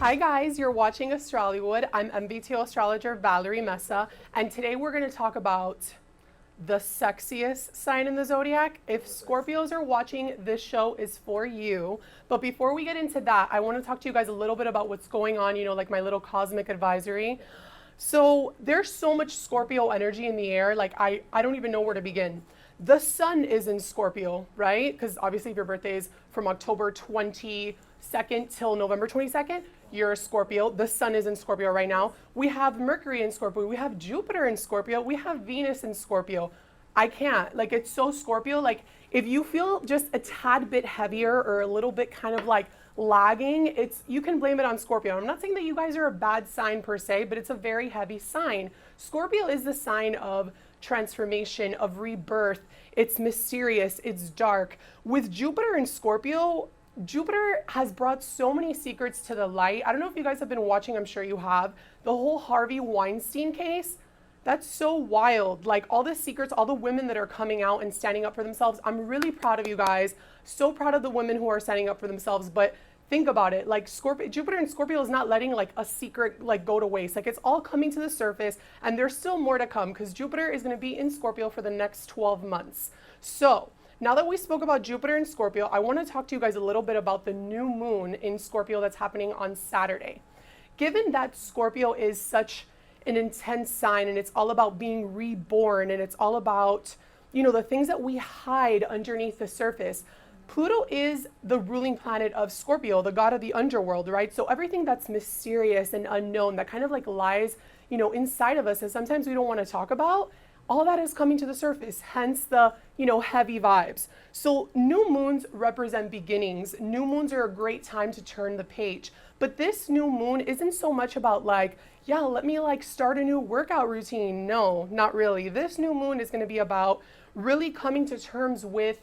Hi guys, you're watching Astrollywood. I'm MVTO Astrologer Valerie Mesa, and today we're going to talk about the sexiest sign in the zodiac. If Scorpios are watching, this show is for you. But before we get into that, I want to talk to you guys a little bit about what's going on, like my little cosmic advisory. So there's so much Scorpio energy in the air, like I don't even know where to begin. The sun is in Scorpio, right? Because obviously if your birthday is from October 22nd till November 22nd, you're a Scorpio. The sun is in Scorpio right now. We have Mercury in Scorpio. We have Jupiter in Scorpio. We have Venus in Scorpio. I can't, like, it's so Scorpio. Like, if you feel just a tad bit heavier or a little bit kind of like lagging, you can blame it on Scorpio. I'm not saying that you guys are a bad sign per se, but it's a very heavy sign. Scorpio is the sign of transformation, of rebirth. It's mysterious, it's dark. With Jupiter in Scorpio, Jupiter has brought so many secrets to the light. I don't know if you guys have been watching, I'm sure you have. The whole Harvey Weinstein case, that's so wild. Like, all the secrets, all the women that are coming out and standing up for themselves. I'm really proud of you guys. So proud of the women who are standing up for themselves. But think about it, like Jupiter in Scorpio is not letting like a secret like go to waste. Like, it's all coming to the surface, and there's still more to come because Jupiter is going to be in Scorpio for the next 12 months. So now that we spoke about Jupiter in Scorpio, I want to talk to you guys a little bit about the new moon in Scorpio that's happening on Saturday. Given that Scorpio is such an intense sign and it's all about being reborn and it's all about, the things that we hide underneath the surface, Pluto is the ruling planet of Scorpio, the god of the underworld, right? So everything that's mysterious and unknown that kind of like lies, inside of us and sometimes we don't want to talk about, all that is coming to the surface, hence the, heavy vibes. So new moons represent beginnings. New moons are a great time to turn the page. But this new moon isn't so much about like, yeah, let me like start a new workout routine. No, not really. This new moon is going to be about really coming to terms with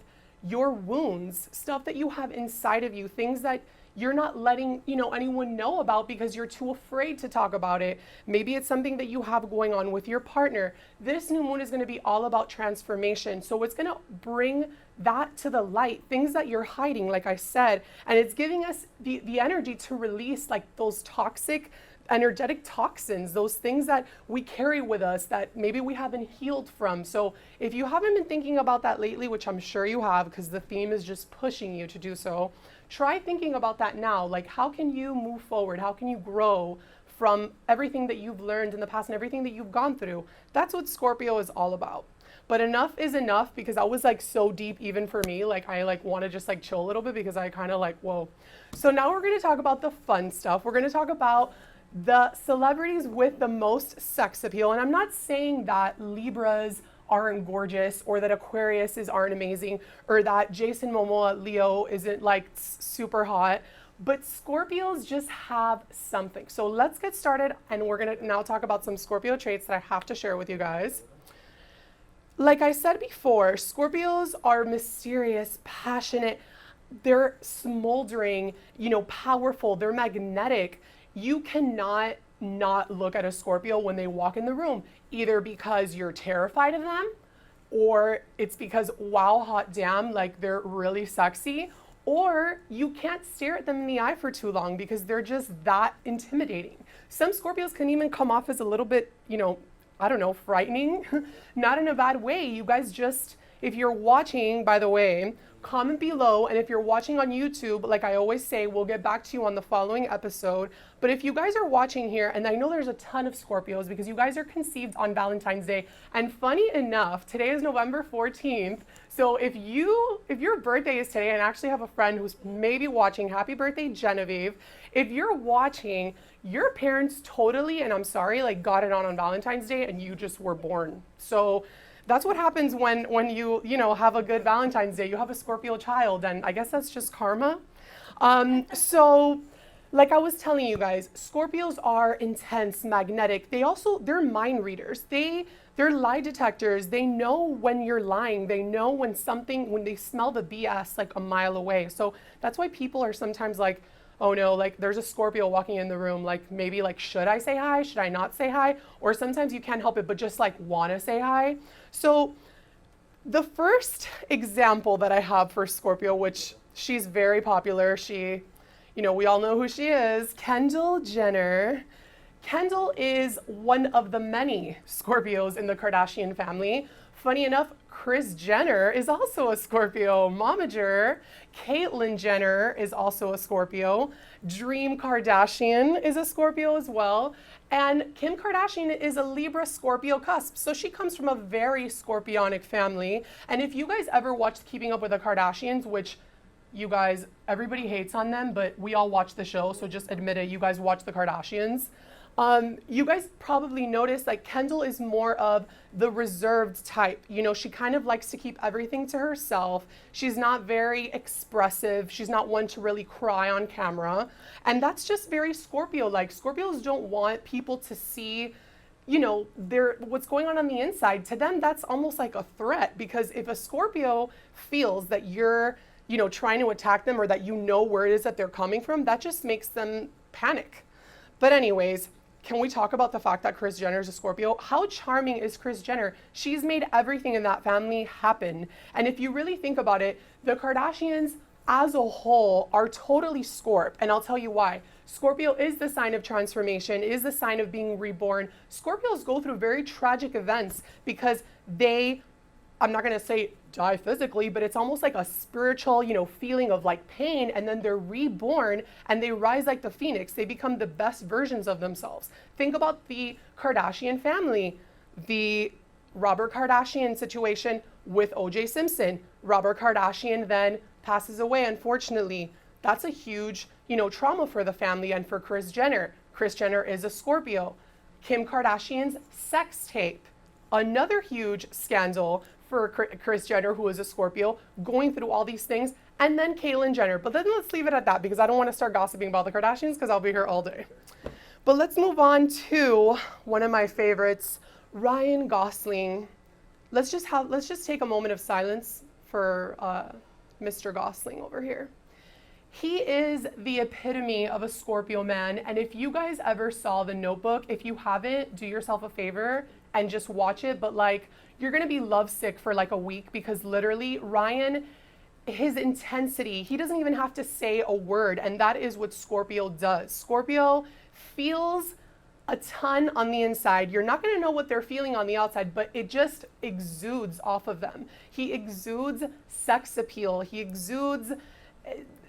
your wounds, stuff that you have inside of you, things that you're not letting, anyone know about because you're too afraid to talk about it. Maybe it's something that you have going on with your partner. This new moon is going to be all about transformation. So it's going to bring that to the light, things that you're hiding, like I said, and it's giving us the energy to release like those toxic energetic toxins, those things that we carry with us that maybe we haven't healed from. So if you haven't been thinking about that lately, which I'm sure you have because the theme is just pushing you to do so, try thinking about that now. Like, how can you move forward? How can you grow from everything that you've learned in the past and everything that you've gone through? That's what Scorpio is all about. But enough is enough because I was like so deep even for me. Like, I like want to just like chill a little bit because I kind of like, whoa. So now we're going to talk about the fun stuff. We're going to talk about the celebrities with the most sex appeal. And I'm not saying that Libras aren't gorgeous or that Aquariuses aren't amazing or that Jason Momoa, Leo, isn't like super hot, but Scorpios just have something. So let's get started, and we're gonna now talk about some Scorpio traits that I have to share with you guys. Like I said before, Scorpios are mysterious, passionate, they're smoldering, powerful, they're magnetic. You cannot not look at a Scorpio when they walk in the room, either because you're terrified of them, or it's because, wow, hot damn, like they're really sexy, or you can't stare at them in the eye for too long because they're just that intimidating. Some Scorpios can even come off as a little bit, I don't know, frightening, not in a bad way. You guys just, if you're watching, by the way, comment below, and if you're watching on YouTube, like I always say, we'll get back to you on the following episode. But if you guys are watching here, and I know there's a ton of Scorpios because you guys are conceived on Valentine's Day, and funny enough, today is November 14th. So if your birthday is today, and I actually have a friend who's maybe watching, happy birthday, Genevieve. If you're watching, your parents totally, and I'm sorry, like got it on Valentine's Day, and you just were born. So that's what happens when you have a good Valentine's Day. You have a Scorpio child, and I guess that's just karma. So like I was telling you guys, Scorpios are intense, magnetic. They're mind readers. They're lie detectors. They know when you're lying. They know when they smell the BS like a mile away. So that's why people are sometimes like, oh no, like there's a Scorpio walking in the room, like maybe like, should I say hi? Should I not say hi? Or sometimes you can't help it, but just like want to say hi. So the first example that I have for Scorpio, which she's very popular, she You know, we all know who she is, Kendall Jenner. Kendall is one of the many Scorpios in the Kardashian family. Funny enough, Kris Jenner is also a Scorpio. Momager. Caitlyn Jenner is also a Scorpio. Dream Kardashian is a Scorpio as well. And Kim Kardashian is a Libra Scorpio cusp. So she comes from a very Scorpionic family. And if you guys ever watched Keeping Up with the Kardashians, which you guys, everybody hates on them, but we all watch the show, so just admit it, you guys watch the Kardashians. You guys probably noticed like Kendall is more of the reserved type. You know, she kind of likes to keep everything to herself. She's not very expressive. She's not one to really cry on camera. And that's just very Scorpio-like. Scorpios don't want people to see, you know, what's going on the inside. To them, that's almost like a threat, because if a Scorpio feels that you're, you know, trying to attack them, or that you know where it is that they're coming from, that just makes them panic. But anyways, can we talk about the fact that Kris Jenner is a Scorpio? How charming is Kris Jenner? She's made everything in that family happen. And if you really think about it, the Kardashians as a whole are totally Scorp. And I'll tell you why. Scorpio is the sign of transformation, is the sign of being reborn. Scorpios go through very tragic events because they, I'm not going to say die physically, but it's almost like a spiritual, you know, feeling of like pain, and then they're reborn and they rise like the phoenix. They become the best versions of themselves. Think about the Kardashian family, the Robert Kardashian situation with O.J. Simpson. Robert Kardashian then passes away, unfortunately. That's a huge, you know, trauma for the family and for Kris Jenner. Kris Jenner is a Scorpio. Kim Kardashian's sex tape, another huge scandal for Kris Jenner, who is a Scorpio, going through all these things, and then Caitlyn Jenner. But then let's leave it at that, because I don't want to start gossiping about the Kardashians, because I'll be here all day. But let's move on to one of my favorites, Ryan Gosling. Let's just take a moment of silence for Mr. Gosling over here. He is the epitome of a Scorpio man, and if you guys ever saw The Notebook, if you haven't, do yourself a favor and just watch it. But like, you're gonna be lovesick for like a week, because literally Ryan, his intensity, he doesn't even have to say a word, and that is what Scorpio does. Scorpio feels a ton on the inside. You're not gonna know what they're feeling on the outside, but it just exudes off of them. He exudes sex appeal. He exudes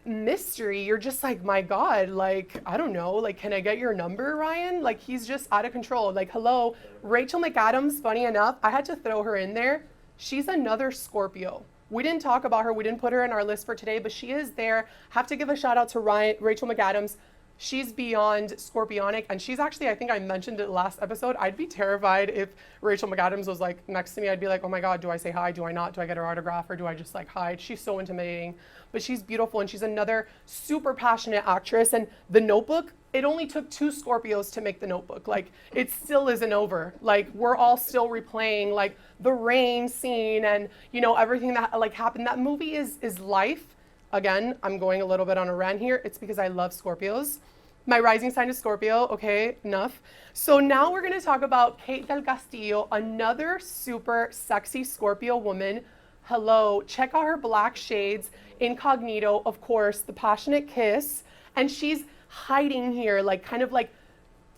mystery. You're just like, my God, like, I don't know, like, can I get your number, Ryan? Like, he's just out of control. Like, hello, Rachel McAdams, funny enough, I had to throw her in there. She's another Scorpio. We didn't talk about her. We didn't put her in our list for today, but she is there. Have to give a shout out to Rachel McAdams. She's beyond Scorpionic, and she's actually, I think I mentioned it last episode, I'd be terrified if Rachel McAdams was like next to me. I'd be like, oh my God, do I say hi? Do I not? Do I get her autograph, or do I just like hide? She's so intimidating, but she's beautiful, and she's another super passionate actress. And The Notebook, it only took 2 Scorpios to make The Notebook. Like, it still isn't over. Like, we're all still replaying like the rain scene and, you know, everything that like happened. That movie is life. Again, I'm going a little bit on a rant here. It's because I love Scorpios. My rising sign is Scorpio. Okay, enough. So now we're going to talk about Kate del Castillo, another super sexy Scorpio woman. Hello, check out her black shades, incognito, of course, the passionate kiss. And she's hiding here, like kind of like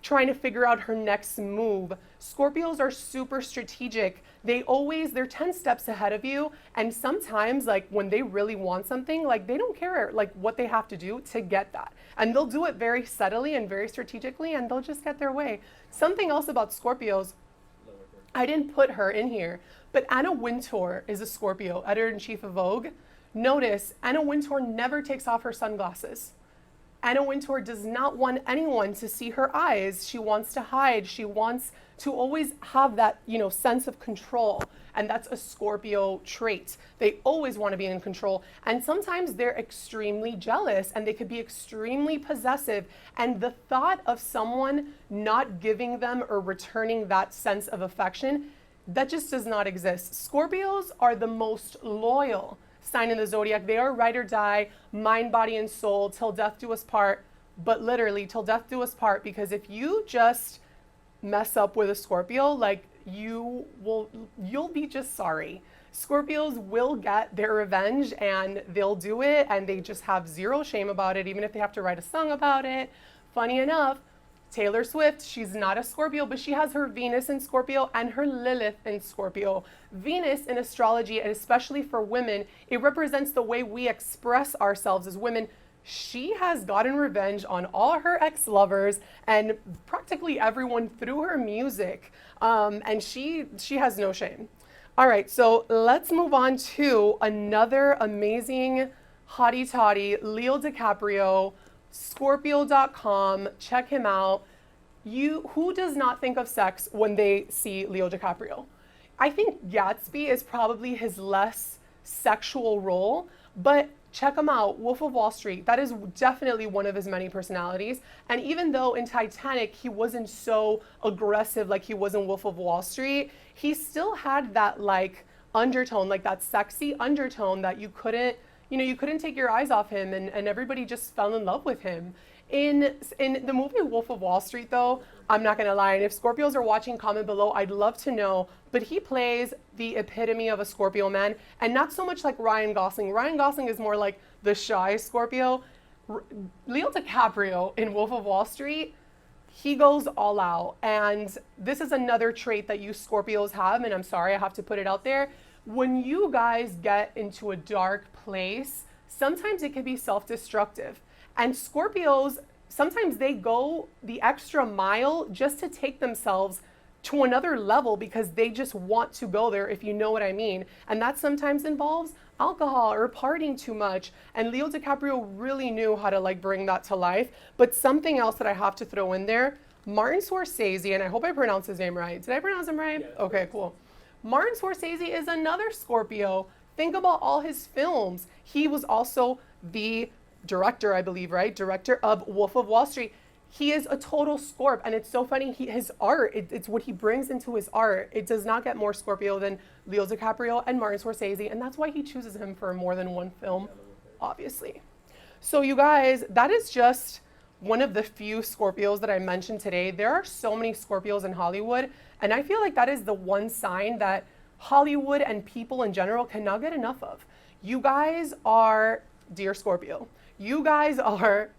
trying to figure out her next move. Scorpios are super strategic. They're 10 steps ahead of you. And sometimes like when they really want something, like they don't care like what they have to do to get that. And they'll do it very subtly and very strategically, and they'll just get their way. Something else about Scorpios, I didn't put her in here, but Anna Wintour is a Scorpio, editor-in-chief of Vogue. Notice Anna Wintour never takes off her sunglasses. Anna Wintour does not want anyone to see her eyes. She wants to hide. She wants to always have that, you know, sense of control. And that's a Scorpio trait. They always want to be in control. And sometimes they're extremely jealous, and they could be extremely possessive. And the thought of someone not giving them or returning that sense of affection, that just does not exist. Scorpios are the most loyal sign in the zodiac. They are ride or die, mind, body, and soul, till death do us part. But literally, till death do us part, because if you just mess up with a Scorpio, like you'll be just sorry. Scorpios will get their revenge and they'll do it, and they just have zero shame about it, even if they have to write a song about it. Funny enough, Taylor Swift, she's not a Scorpio, but she has her Venus in Scorpio and her Lilith in Scorpio. Venus in astrology, and especially for women, it represents the way we express ourselves as women. She has gotten revenge on all her ex-lovers and practically everyone through her music. And she has no shame. All right, so let's move on to another amazing hottie toddy, Leo DiCaprio, Scorpio.com. Check him out. Who does not think of sex when they see Leo DiCaprio? I think Gatsby is probably his less sexual role, but check him out. Wolf of Wall Street, that is definitely one of his many personalities. And even though in Titanic he wasn't so aggressive like he was in Wolf of Wall Street, he still had that like undertone, like that sexy undertone that you couldn't take your eyes off him, and everybody just fell in love with him. In the movie Wolf of Wall Street, though, I'm not gonna lie, and if Scorpios are watching, comment below, I'd love to know, but he plays the epitome of a Scorpio man, and not so much like Ryan Gosling. Ryan Gosling is more like the shy Scorpio. Leo DiCaprio in Wolf of Wall Street, he goes all out, and this is another trait that you Scorpios have, and I'm sorry I have to put it out there. When you guys get into a dark place, sometimes it can be self-destructive. And Scorpios, sometimes they go the extra mile just to take themselves to another level because they just want to go there, if you know what I mean. And that sometimes involves alcohol or partying too much. And Leo DiCaprio really knew how to like bring that to life. But something else that I have to throw in there, Martin Scorsese, and I hope I pronounced his name right. Did I pronounce him right? Yeah, okay, cool. Martin Scorsese is another Scorpio. Think about all his films. He was also the director, I believe, right? Director of Wolf of Wall Street. He is a total Scorp, and it's so funny. His art, it's what he brings into his art. It does not get more Scorpio than Leo DiCaprio and Martin Scorsese, and that's why he chooses him for more than one film, obviously. So you guys, that is just one of the few Scorpios that I mentioned today. There are so many Scorpios in Hollywood, and I feel like that is the one sign that Hollywood and people in general cannot get enough of. You guys are, dear Scorpio, you guys are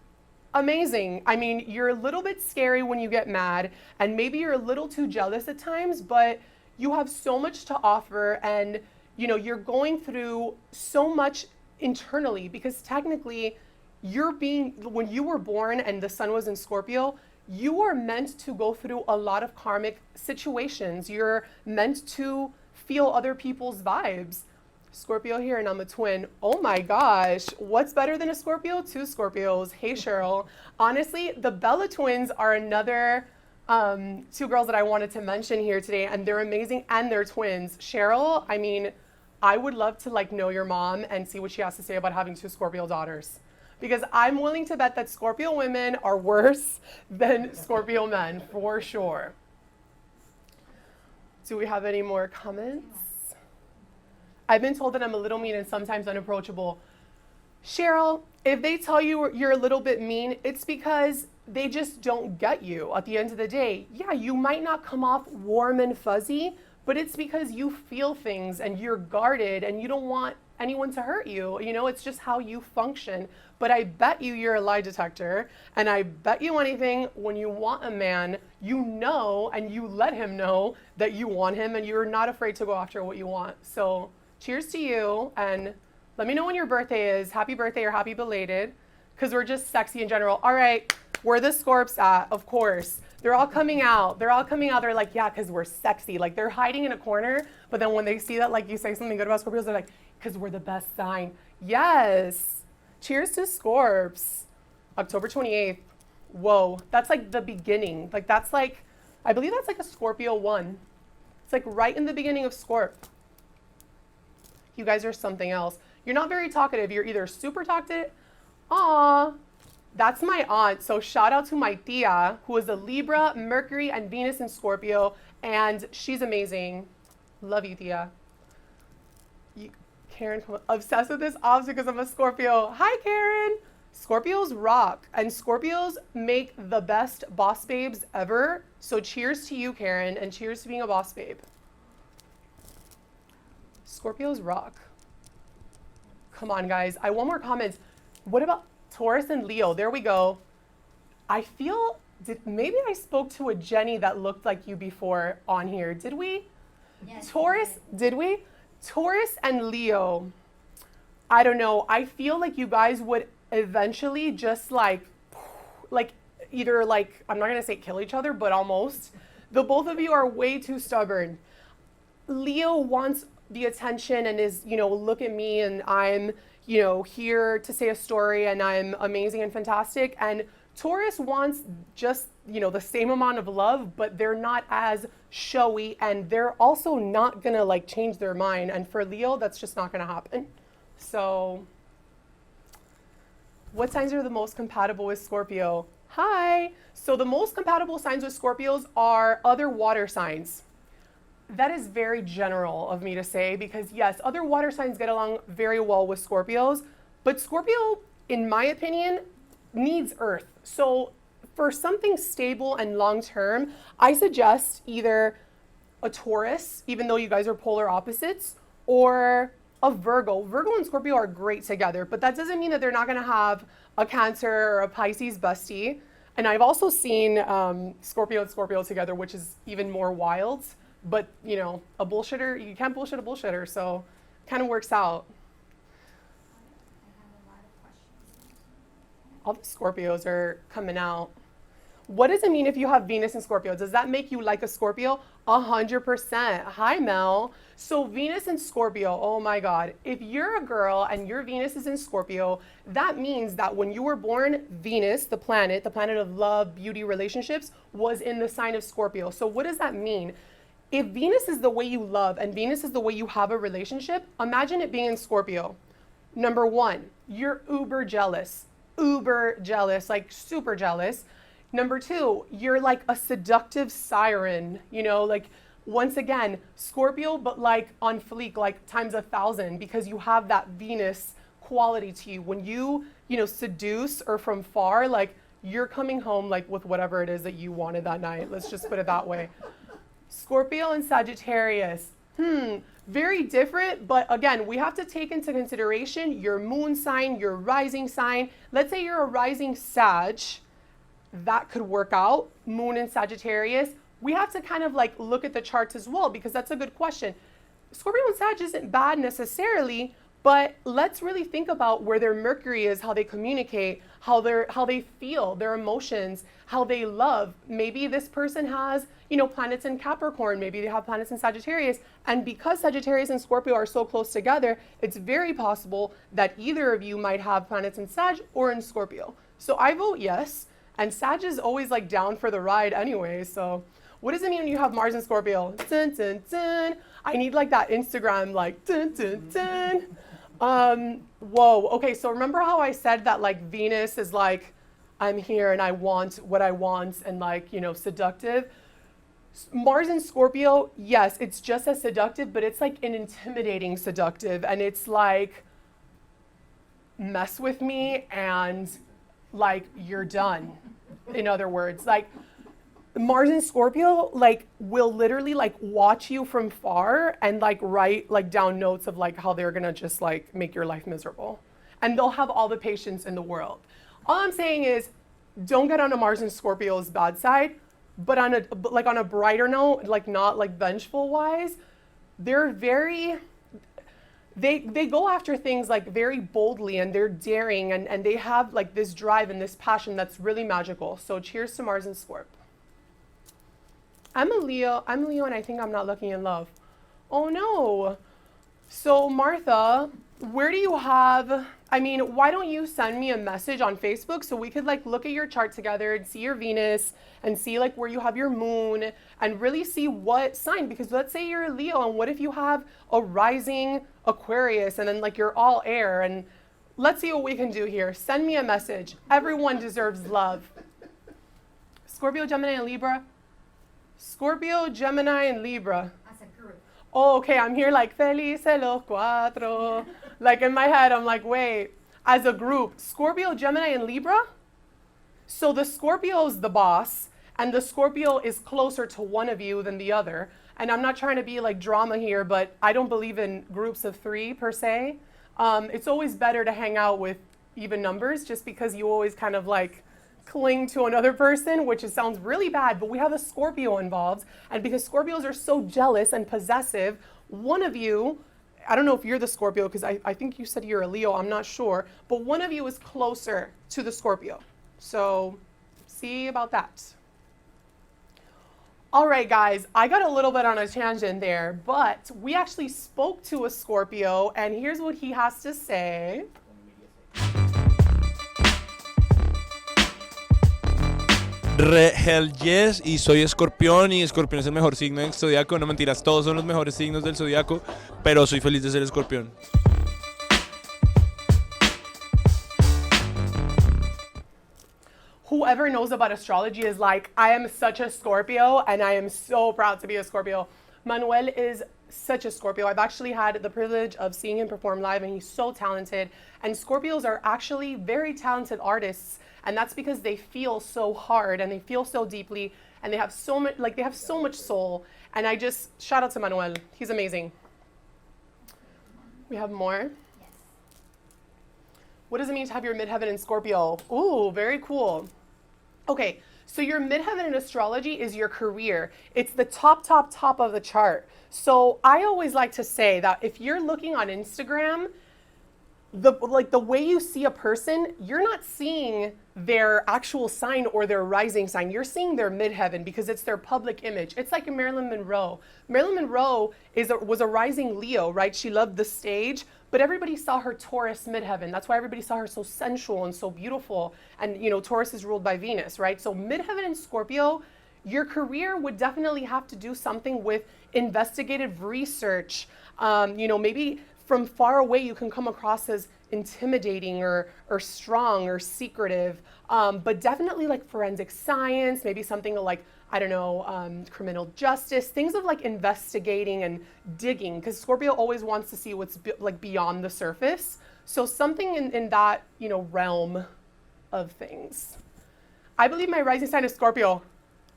amazing. I mean, you're a little bit scary when you get mad, and maybe you're a little too jealous at times, but you have so much to offer, and you're going through so much internally, because technically when you were born and the sun was in Scorpio, you are meant to go through a lot of karmic situations. You're meant to feel other people's vibes. Scorpio here, and I'm a twin. Oh my gosh, what's better than a Scorpio? Two Scorpios. Hey, Cheryl. Honestly, the Bella twins are another two girls that I wanted to mention here today, and they're amazing, and they're twins. Cheryl, I mean, I would love to like know your mom and see what she has to say about having two Scorpio daughters, because I'm willing to bet that Scorpio women are worse than Scorpio men, for sure. Do we have any more comments? I've been told that I'm a little mean and sometimes unapproachable. Cheryl, if they tell you you're a little bit mean, it's because they just don't get you at the end of the day. Yeah, you might not come off warm and fuzzy, but it's because you feel things and you're guarded and you don't want anyone to hurt you. It's just how you function. But I bet you're a lie detector, and I bet you anything, when you want a man, and you let him know that you want him, and you're not afraid to go after what you want. So cheers to you, and let me know when your birthday is. Happy birthday or happy belated, because we're just sexy in general. All right, where the Scorps at? Of course. They're all coming out. They're like, yeah, because we're sexy. Like, they're hiding in a corner, but then when they see that, like, you say something good about Scorpios, they're like, because we're the best sign. Yes. Cheers to Scorps. October 28th. Whoa, that's like the beginning. Like, that's like, I believe that's like a Scorpio 1. It's like right in the beginning of Scorp. You guys are something else. You're not very talkative. You're either super talkative. Aw, that's my aunt. So shout out to my tia, who is a Libra, Mercury, and Venus in Scorpio, and she's amazing. Love you, tia. Karen, obsessed with this obs because I'm a Scorpio. Hi, Karen. Scorpios rock, and Scorpios make the best boss babes ever. So cheers to you, Karen, and cheers to being a boss babe. Scorpios rock. Come on, guys. I want more comments. What about Taurus and Leo? There we go. I feel, maybe I spoke to a Jenny that looked like you before on here. Did we? Yes. Taurus, did we? Taurus and Leo. I don't know. I feel like you guys would eventually just like either like, I'm not going to say kill each other, but almost. The both of you are way too stubborn. Leo wants the attention and is, look at me and I'm, here to say a story and I'm amazing and fantastic. And Taurus wants just, the same amount of love, but they're not as showy and they're also not gonna like change their mind. And for Leo, that's just not gonna happen. So what signs are the most compatible with Scorpio? Hi. So the most compatible signs with Scorpios are other water signs. That is very general of me to say because yes, other water signs get along very well with Scorpios, but Scorpio, in my opinion, needs Earth. So for something stable and long-term, I suggest either a Taurus, even though you guys are polar opposites, or a Virgo. Virgo and Scorpio are great together, but that doesn't mean that they're not gonna have a Cancer or a Pisces bestie. And I've also seen Scorpio and Scorpio together, which is even more wild. But, a bullshitter, you can't bullshit a bullshitter, so it kind of works out. I have a lot of questions. All the Scorpios are coming out. What does it mean if you have Venus in Scorpio? Does that make you like a Scorpio? 100%. Hi, Mel. So Venus in Scorpio, oh my God. If you're a girl and your Venus is in Scorpio, that means that when you were born, Venus, the planet of love, beauty, relationships, was in the sign of Scorpio. So what does that mean? If Venus is the way you love and Venus is the way you have a relationship, imagine it being in Scorpio. Number one, you're uber jealous, like super jealous. Number two, you're like a seductive siren, like once again, Scorpio, but like on fleek, like times 1,000, because you have that Venus quality to you. When you, seduce or from far, like you're coming home like with whatever it is that you wanted that night. Let's just put it that way. Scorpio and Sagittarius, very different, but again, we have to take into consideration your moon sign, your rising sign. Let's say you're a rising Sag, that could work out, moon and Sagittarius. We have to kind of like look at the charts as well, because that's a good question. Scorpio and Sag isn't bad necessarily, but let's really think about where their Mercury is, how they communicate, how they feel, their emotions, how they love. Maybe this person has, planets in Capricorn, maybe they have planets in Sagittarius. And because Sagittarius and Scorpio are so close together, it's very possible that either of you might have planets in Sag or in Scorpio. So I vote yes. And Sag is always like down for the ride anyway. So what does it mean when you have Mars in Scorpio? Dun, dun, dun. I need like that Instagram, like dun, dun, dun. Whoa. Okay. So remember how I said that like Venus is like, I'm here and I want what I want and like, seductive. Mars in Scorpio, yes, it's just as seductive, but it's like an intimidating seductive. And it's like, mess with me and like, you're done. In other words, like Mars in Scorpio, like will literally like watch you from far and like write like down notes of like how they're gonna just like make your life miserable. And they'll have all the patience in the world. All I'm saying is don't get on a Mars in Scorpio's bad side, but on a brighter note, like not like vengeful wise, they're very, they go after things like very boldly and they're daring and they have like this drive and this passion that's really magical. So cheers to Mars and Scorp. I'm a Leo and I think I'm not looking in love. Oh no. So Martha, where do you have, why don't you send me a message on Facebook so we could like look at your chart together and see your Venus and see like where you have your moon and really see what sign, because let's say you're a Leo and what if you have a rising Aquarius and then like you're all air, and let's see what we can do here. Send me a message. Everyone deserves love. Scorpio, Gemini, and Libra. Scorpio, Gemini, and Libra. As a group. Oh, okay, I'm here like felices los cuatro. Like in my head, I'm like, wait, as a group, Scorpio, Gemini, and Libra? So the Scorpio's the boss, and the Scorpio is closer to one of you than the other. And I'm not trying to be like drama here, but I don't believe in groups of three per se. It's always better to hang out with even numbers just because you always kind of like cling to another person, which sounds really bad, but we have a Scorpio involved. And because Scorpios are so jealous and possessive, one of you, I don't know if you're the Scorpio, because I think you said you're a Leo, I'm not sure, but one of you is closer to the Scorpio. So see about that. All right, guys, I got a little bit on a tangent there, but we actually spoke to a Scorpio, and here's what he has to say. Hell yes, y soy escorpión y escorpión es el mejor signo del zodiaco. No mentiras, todos son los mejores signos del zodiaco, pero soy feliz de ser escorpión. Whoever knows about astrology is like, I am such a Scorpio and I am so proud to be a Scorpio. Manuel is such a Scorpio. I've actually had the privilege of seeing him perform live and he's so talented. And Scorpios are actually very talented artists, and that's because they feel so hard and they feel so deeply and they have so much, like they have so much soul. And I just, shout out to Manuel. He's amazing. We have more. Yes. What does it mean to have your midheaven in Scorpio? Ooh, very cool. Okay, so your midheaven in astrology is your career. It's the top of the chart. So I always like to say that if you're looking on Instagram, the way you see a person, you're not seeing their actual sign or their rising sign. You're seeing their midheaven because it's their public image. It's like Marilyn Monroe. Marilyn Monroe was a rising Leo, right? She loved the stage, but everybody saw her Taurus midheaven. That's why everybody saw her so sensual and so beautiful. And you know, Taurus is ruled by Venus, right? So midheaven in Scorpio, your career would definitely have to do something with investigative research. You know, maybe from far away you can come across as intimidating or strong or secretive, but definitely like forensic science, maybe something like, I don't know, criminal justice, things of like investigating and digging, because Scorpio always wants to see what's like beyond the surface. So something in that, you know, realm of things. I believe my rising sign is Scorpio.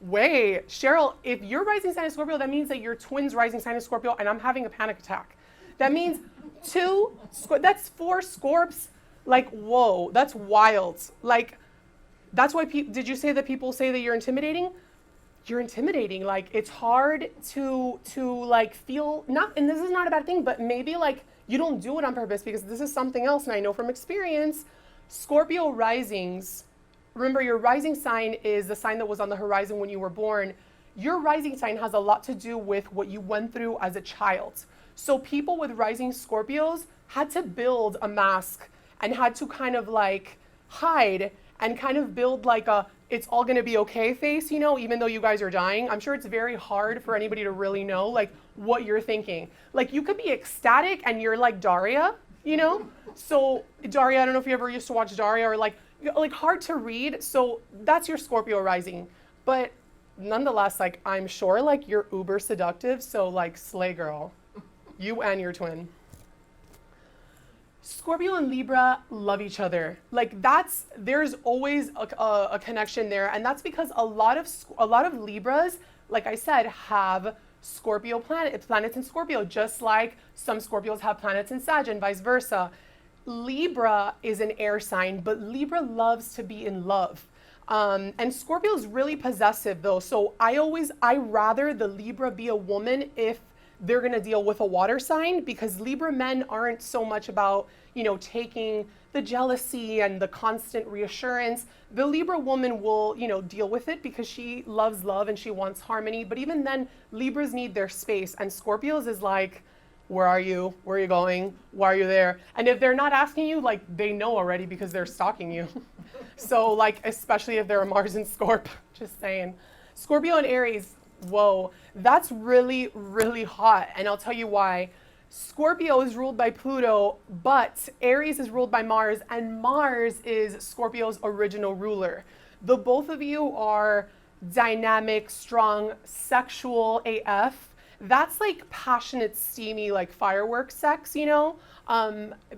Wait, Cheryl, if your rising sign is Scorpio, that means that your twin's rising sign is Scorpio, and I'm having a panic attack. That means that's 4 Scorps. Like, whoa, that's wild. Like, that's why did you say that people say that you're intimidating? You're intimidating. Like, it's hard to like feel, not, and this is not a bad thing, but maybe like you don't do it on purpose because this is something else. And I know from experience, Scorpio risings, remember your rising sign is the sign that was on the horizon when you were born. Your rising sign has a lot to do with what you went through as a child. So people with rising Scorpios had to build a mask and had to kind of like hide and kind of build like a it's all gonna be okay face, you know, even though you guys are dying. I'm sure it's very hard for anybody to really know like what you're thinking. Like you could be ecstatic and you're like Daria, you know? So Daria, I don't know if you ever used to watch Daria, or like hard to read. So that's your Scorpio rising. But nonetheless, like I'm sure like you're uber seductive, so like slay girl. You and your twin. Scorpio and Libra love each other. Like there's always a connection there, and that's because a lot of Libras, like I said, have Scorpio planets in Scorpio, just like some Scorpios have planets in Sag and vice versa. Libra is an air sign, but Libra loves to be in love. And Scorpio is really possessive though, so I rather the Libra be a woman if they're going to deal with a water sign, because Libra men aren't so much about, you know, taking the jealousy and the constant reassurance. The Libra woman will, you know, deal with it because she loves love and she wants harmony. But even then, Libras need their space. And Scorpios is like, where are you? Where are you going? Why are you there? And if they're not asking you, like they know already because they're stalking you. So like, especially if they're a Mars and Scorp, just saying. Scorpio and Aries. Whoa, that's really, really hot. And I'll tell you why. Scorpio is ruled by Pluto, but Aries is ruled by Mars, and Mars is Scorpio's original ruler. The both of you are dynamic, strong, sexual AF. That's like passionate, steamy, like fireworks sex, you know?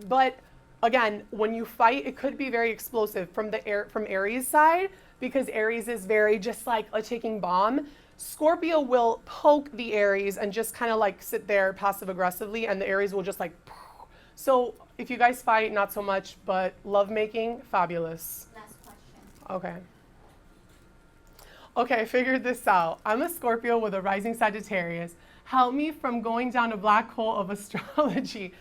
But again, when you fight, it could be very explosive from Aries side. because Aries is very just like a ticking bomb. Scorpio will poke the Aries and just kind of like sit there passive aggressively, and the Aries will just like. So if you guys fight, not so much, but lovemaking, fabulous. Last question. Okay. Okay, I figured this out. I'm a Scorpio with a rising Sagittarius. Help me from going down a black hole of astrology.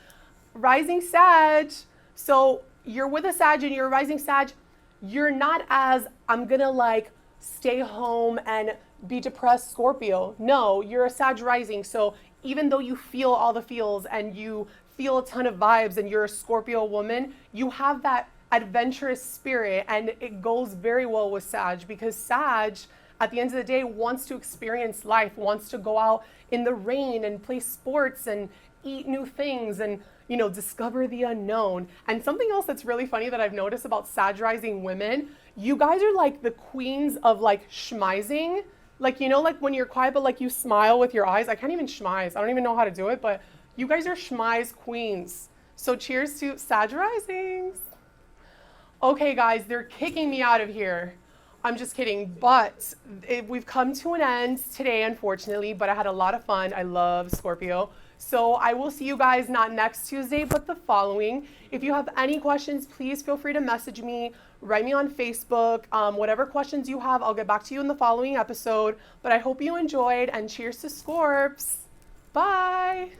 Rising Sag. So you're with a Sag and you're a rising Sag. You're not as, I'm gonna like stay home and be depressed Scorpio. No, you're a Sag rising. So even though you feel all the feels and you feel a ton of vibes and you're a Scorpio woman, you have that adventurous spirit, and it goes very well with Sag, because Sag at the end of the day wants to experience life, wants to go out in the rain and play sports and eat new things and, you know, discover the unknown. And something else that's really funny that I've noticed about Sag rising women, you guys are like the queens of like schmizing. Like, you know, like when you're quiet but like you smile with your eyes. I can't even schmize. I don't even know how to do it, but you guys are schmize queens. So cheers to Sag risings. Okay, guys, they're kicking me out of here. I'm just kidding, but we've come to an end today, unfortunately, but I had a lot of fun. I love Scorpio. So I will see you guys not next Tuesday, but the following. If you have any questions, please feel free to message me, write me on Facebook. Whatever questions you have, I'll get back to you in the following episode. But I hope you enjoyed, and cheers to Scorps. Bye.